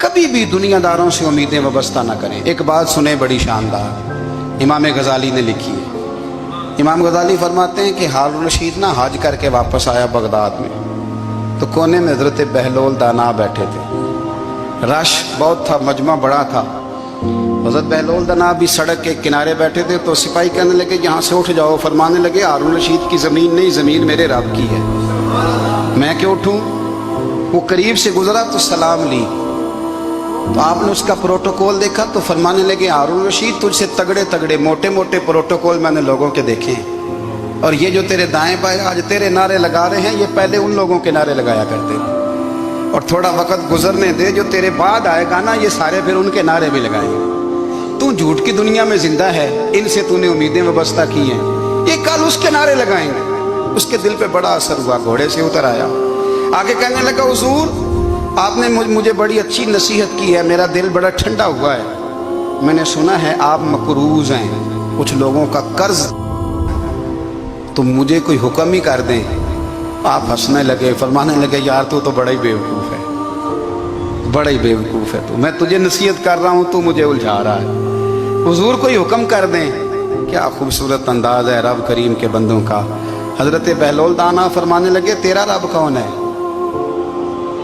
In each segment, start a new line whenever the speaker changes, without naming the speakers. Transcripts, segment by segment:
कभी भी दुनियादारों से उम्मीदें वाबस्ता ना करें। एक बात सुने बड़ी शानदार, इमाम गजाली ने लिखी है। इमाम गजाली फरमाते हैं कि हारून रशीद ना हज करके वापस आया बगदाद में, तो कोने में हजरत बहलोल दाना बैठे थे। रश बहुत था, मजमा बड़ा था। हजरत बहलोल दाना भी सड़क के किनारे बैठे थे, तो सिपाही कहने लगे यहाँ से उठ जाओ। फरमाने लगे हारून रशीद की ज़मीन नहीं, ज़मीन मेरे रब की है, मैं क्यों उठूँ। वो करीब से गुजरा तो सलाम ली, तो आपने उसका प्रोटोकॉल देखा तो फरमाने लगे हारून रशीद तुझसे तगड़े तगड़े मोटे मोटे प्रोटोकॉल मैंने लोगों के देखे हैं, और ये जो तेरे दाएं बाएं आज तेरे नारे लगा रहे हैं, ये पहले उन लोगों के नारे लगाया करते थे। और थोड़ा वक्त गुजरने दे, जो तेरे बाद आएगा ना, ये सारे फिर उनके नारे भी लगाएंगे। तू झूठ की दुनिया में जिंदा है, इनसे तूने उम्मीदें वाबस्ता की हैं, ये कल उसके नारे लगाएंगे। उसके दिल पे बड़ा असर हुआ, घोड़े से उतर आया, आगे कहने लगा हुजूर आपने मुझे बड़ी अच्छी नसीहत की है, मेरा दिल बड़ा ठंडा हुआ है। मैंने सुना है आप मकरूज हैं, कुछ लोगों का कर्ज, तो मुझे कोई हुक्म ही कर दें। आप हंसने लगे, फरमाने लगे यार तू तो बड़ा ही बेवकूफ़ है, बड़ा ही बेवकूफ़ है तू, मैं तुझे नसीहत कर रहा हूँ, तू मुझे उलझा रहा है। हुजूर कोई हुक्म कर दें। क्या खूबसूरत अंदाज है रब करीम के बंदों का। हजरत बहलोल दाना फरमाने लगे तेरा रब कौन है।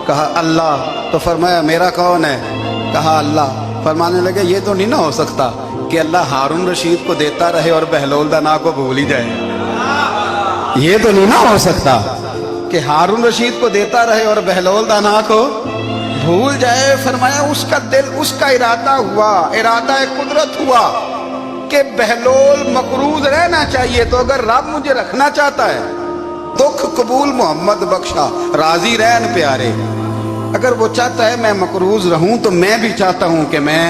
कहा अल्लाह। तो फरमाया मेरा कौन है। कहा अल्लाह। फरमाने लगे ये तो नहीं ना हो सकता कि अल्लाह हारून रशीद को देता रहे और बहलोल दाना को भूल ही जाए। ये तो नहीं ना हो सकता कि हारून रशीद को देता रहे और बहलोल दाना को भूल जाए। फरमाया उसका दिल, उसका इरादा हुआ, इरादा कुदरत हुआ कि बहलोल मकरूज रहना चाहिए, तो अगर रब मुझे रखना चाहता है, दुख कबूल मोहम्मद बख्शा राजी रहन प्यारे, अगर वो चाहता है मैं मकरूज रहूं, तो मैं भी चाहता हूं कि मैं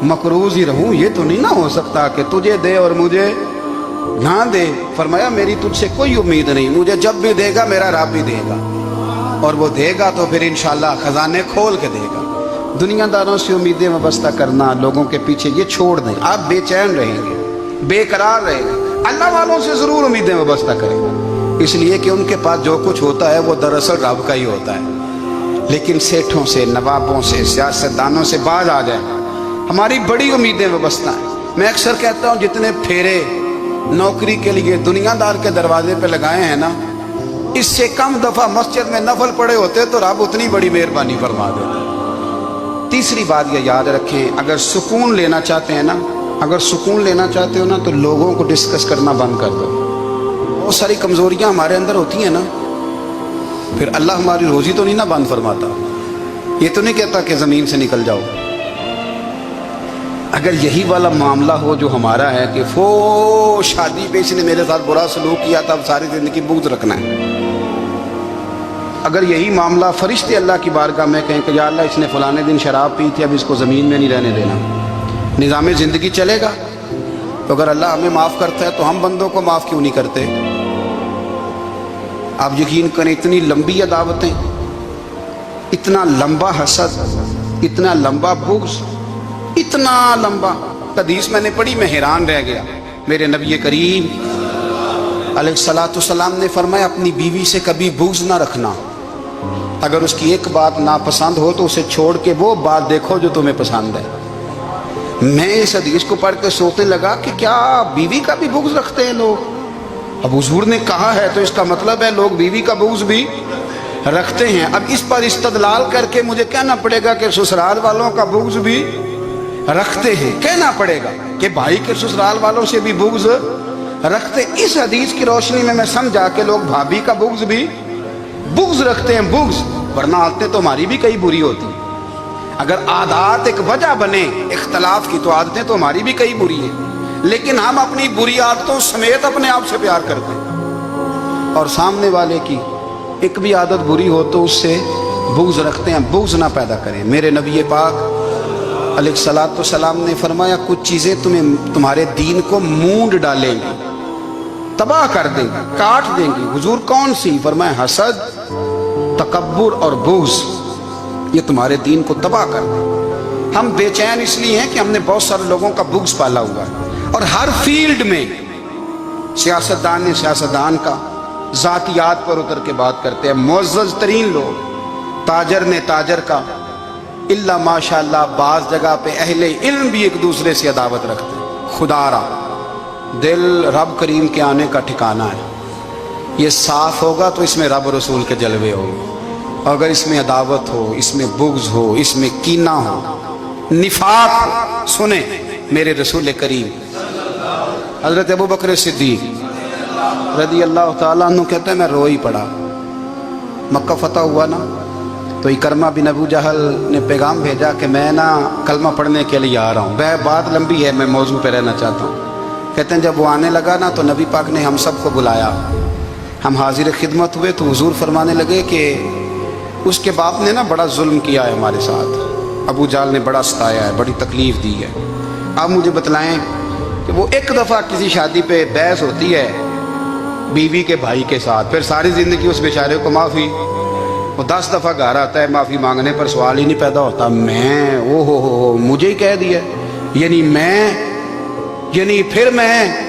मकरूज ही रहूं। ये तो नहीं ना हो सकता कि तुझे दे और मुझे ना दे। फरमाया मेरी तुझसे कोई उम्मीद नहीं, मुझे जब भी देगा मेरा रब भी देगा, और वो देगा तो फिर इंशाल्लाह खजाने खोल के देगा। दुनियादारों से उम्मीदें वाबस्ता करना, लोगों के पीछे, ये छोड़ दें। आप बेचैन रहेंगे, बेकरार रहेंगे। अल्लाह वालों से जरूर उम्मीदें वाबस्ता करें, इसलिए कि उनके पास जो कुछ होता है वो दरअसल रब का ही होता है। लेकिन सेठों से, नवाबों से, सियासतदानों से बाज आ जाए, हमारी बड़ी उम्मीदें वाबस्ता हैं। मैं अक्सर कहता हूँ जितने फेरे नौकरी के लिए दुनियादार के दरवाजे पे लगाए हैं ना, इससे कम दफा मस्जिद में नफल पड़े होते तो रब उतनी बड़ी मेहरबानी फरमा देता। तीसरी बात ये याद रखें, अगर सुकून लेना चाहते हैं ना, अगर सुकून लेना चाहते हो ना, तो लोगों को डिस्कस करना बंद कर दो। बहुत सारी कमजोरियां हमारे अंदर होती हैं ना, फिर अल्लाह हमारी रोजी तो नहीं ना बंद फरमाता। ये तो नहीं कहता कि जमीन से निकल जाओ। अगर यही वाला मामला हो जो हमारा है कि वो शादी पे इसने मेरे साथ बुरा सलूक किया, तब सारी जिंदगी बुग़्ज़ रखना है। अगर यही मामला फरिश्ते अल्लाह की बारगाह में कहें कि या अल्लाह इसने फलाने दिन शराब पी थी, अब इसको ज़मीन में नहीं रहने देना, निज़ाम ज़िंदगी चलेगा। तो अगर अल्लाह हमें माफ़ करता है तो हम बंदों को माफ़ क्यों नहीं करते। आप यकीन करें, इतनी लंबी अदावतें, इतना लंबा हसद, इतना लंबा बुग़्ज़, इतना लंबा। हदीस मैंने पढ़ी, मैं हैरान रह गया। मेरे नबी करीम अलैहिस्सलाम ने फरमाया अपनी बीवी से कभी बुग़्ज़ ना रखना। अगर उसकी एक बात नापसंद हो तो उसे छोड़ के वो बात देखो जो तुम्हें पसंद है। मैं इस हदीस को पढ़ के सोचने लगा कि क्या बीवी का भी बुग़्ज़ रखते हैं लोग। अब हुजूर ने कहा है तो इसका मतलब है लोग बीवी का बुग़्ज़ भी रखते हैं। अब इस पर इस्तदलाल करके मुझे कहना पड़ेगा कि ससुराल वालों का बुग़्ज़ भी रखते हैं। कहना पड़ेगा कि भाई के ससुराल वालों से भी बुग़्ज़ रखते। इस हदीस की रोशनी में मैं समझा कि लोग भाभी का बुग़्ज़ भी बुग़्ज़ रखते हैं, बुग़्ज़। वरना आदतें तो हमारी भी कई बुरी होती। अगर आदत एक वजह बने इख्तलाफ की, तो आदतें तो हमारी भी कई बुरी हैं, लेकिन हम अपनी बुरी आदतों समेत अपने आप से प्यार करते हैं, और सामने वाले की एक भी आदत बुरी हो तो उससे बुग़्ज़ रखते हैं। बुग़्ज़ ना पैदा करें। मेरे नबी पाक अलैहिस्सलाम ने फरमाया कुछ चीज़ें तुम्हारे दीन को मूंड डालेंगी, तबाह कर देंगी, काट देंगी। हुजूर कौन सी। फरमाया हसद, तकब्बुर और बुग़्ज़, ये तुम्हारे दीन को तबाह कर दें। हम बेचैन इसलिए हैं कि हमने बहुत सारे लोगों का बुग़्ज़ पाला हुआ है, और हर फील्ड में सियासतदान ने सियासतदान का, ज़ातियात पर उतर के बात करते हैं। मुअज़्ज़ज़ तरीन लोग, ताजर ने ताजर का, इल्ला माशाअल्लाह बाज़ जगह पे अहले इल्म भी एक दूसरे से अदावत रखते हैं। खुदारा दिल रब करीम के आने का ठिकाना है। ये साफ होगा तो इसमें रब रसूल के जलवे होंगे। अगर इसमें अदावत हो, इसमें बुग़्ज़ हो, इसमें कीना हो, निफाक हो, सुने मेरे रसूल करीम हज़रत अबू बकर सिद्दीक़ रज़ी अल्लाह ताला अन्हु कहते हैं मैं रो ही पड़ा। मक्का फतह हुआ ना, तो इकरमा बिन अबू जहल ने पैगाम भेजा कि मैं ना कलमा पढ़ने के लिए आ रहा हूँ। वह बात लंबी है, मैं मौजू पे रहना चाहता हूँ। कहते हैं जब वो आने लगा ना तो नबी पाक ने हम सबको बुलाया, हम हाजिर खिदमत हुए तो हुजूर फरमाने लगे कि उसके बाप ने ना बड़ा जुल्म किया है हमारे साथ, अबू जाल ने बड़ा सताया है, बड़ी तकलीफ़ दी है। आप मुझे बतलाएं कि वो एक दफ़ा किसी शादी पे बहस होती है बीवी के भाई के साथ, फिर सारी ज़िंदगी उस बेचारे को माफ़ी, वो 10 दफ़ा घर आता है माफ़ी मांगने पर सवाल ही नहीं पैदा होता। मैं ओ हो मुझे ही कह दिया, यानी मैं, यानी फिर मैं,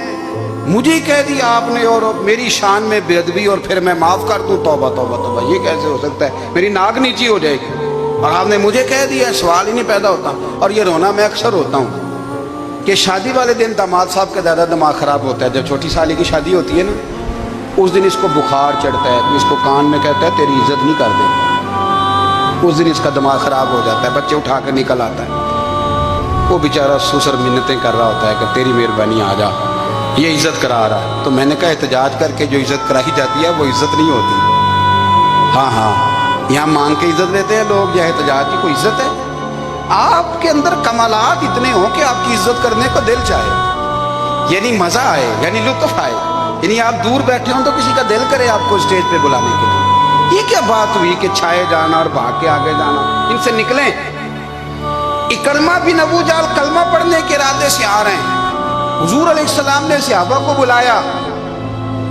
मुझे ही कह दिया आपने और मेरी शान में बेअदबी और फिर मैं माफ़ कर दूँ। तौबा तौबा तौबा, ये कैसे हो सकता है? मेरी नाक नीची हो जाएगी और आपने मुझे कह दिया, सवाल ही नहीं पैदा होता। और ये रोना मैं अक्सर होता हूँ कि शादी वाले दिन दामाद साहब का ज़्यादा दिमाग ख़राब होता है। जब छोटी साली की शादी होती है ना, उस दिन इसको बुखार चढ़ता है, इसको कान में कहता है तेरी इज्जत नहीं कर दे। उस दिन इसका दिमाग ख़राब हो जाता है, बच्चे उठा कर निकल आता है। वो बेचारा सुसर मिन्नतें कर रहा होता है कि तेरी मेहरबानी आ जा, ये इज्जत करा रहा है। तो मैंने कहा एहतजाज करके जो इज्जत कराई जाती है वो इज्जत नहीं होती। हाँ हाँ, यहाँ मांग के इज्जत लेते हैं लोग, यह एहतजाज की कोई इज्जत है? आपके अंदर कमालात इतने हों कि आपकी इज्जत करने को दिल चाहे, यानी मज़ा आए, यानी लुत्फ़ आए, यानी आप दूर बैठे हों तो किसी का दिल करे आपको स्टेज पे बुलाने के लिए। ये क्या बात हुई कि छाए जाना और भाग के आगे जाना? इनसे निकलें। इकरमा बिन अबू जाल कलमा पढ़ने के इरादे से आ रहे हैं, हुजूर अलैहिस्सलाम ने सहाबा को बुलाया।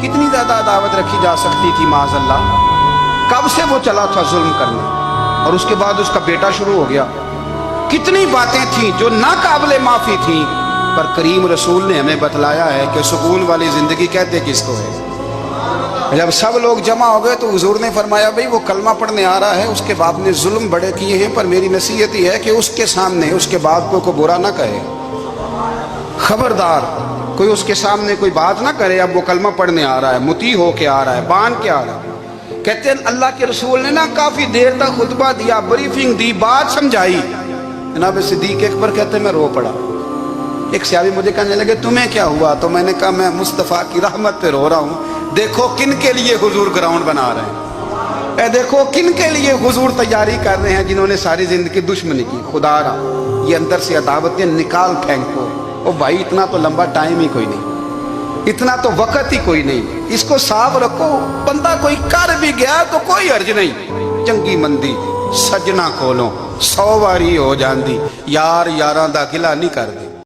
कितनी ज़्यादा अदावत रखी जा सकती थी माज़अल्लाह। कब से वो चला था जुल्म करने, और उसके बाद उसका बेटा शुरू हो गया। कितनी बातें थी जो नाकाबिले माफ़ी थी, पर करीम रसूल ने हमें बतलाया है कि सुकून वाली ज़िंदगी कहते किसको है। जब सब लोग जमा हो गए तो हुजूर ने फरमाया भाई वो कलमा पढ़ने आ रहा है, उसके बाप ने जुल्म बड़े किए हैं, पर मेरी नसीहत ही है कि उसके सामने उसके बाप को बुरा ना कहे। खबरदार कोई उसके सामने कोई बात ना करे। अब वो कलमा पढ़ने आ रहा है, मुती हो के आ रहा है, बांध के आ रहा है। कहते हैं अल्लाह के रसूल ने ना काफ़ी देर तक खुतबा दिया, ब्रीफिंग दी, बात समझाई। जनाब सिद्दीक़ अकबर कहते मैं रो पड़ा। एक सहाबी मुझे कहने लगे तुम्हें क्या हुआ? तो मैंने कहा मैं मुस्तफ़ा की रहमत पे रो रहा हूँ। देखो किन के लिए हुजूर ग्राउंड बना रहे हैं, देखो किन के लिए हुजूर तैयारी कर रहे हैं, जिन्होंने सारी जिंदगी दुश्मनी की। खुदारा ये अंदर से अदावतें निकाल फेंको। ओ भाई इतना तो लंबा टाइम ही कोई नहीं, इतना तो वक्त ही कोई नहीं, इसको साफ रखो। बंदा कोई कर भी गया तो कोई अर्ज नहीं। चंगी मंदी सजना कोलों 100 वारी हो जाती, यार यारां दा गिला नहीं करदे।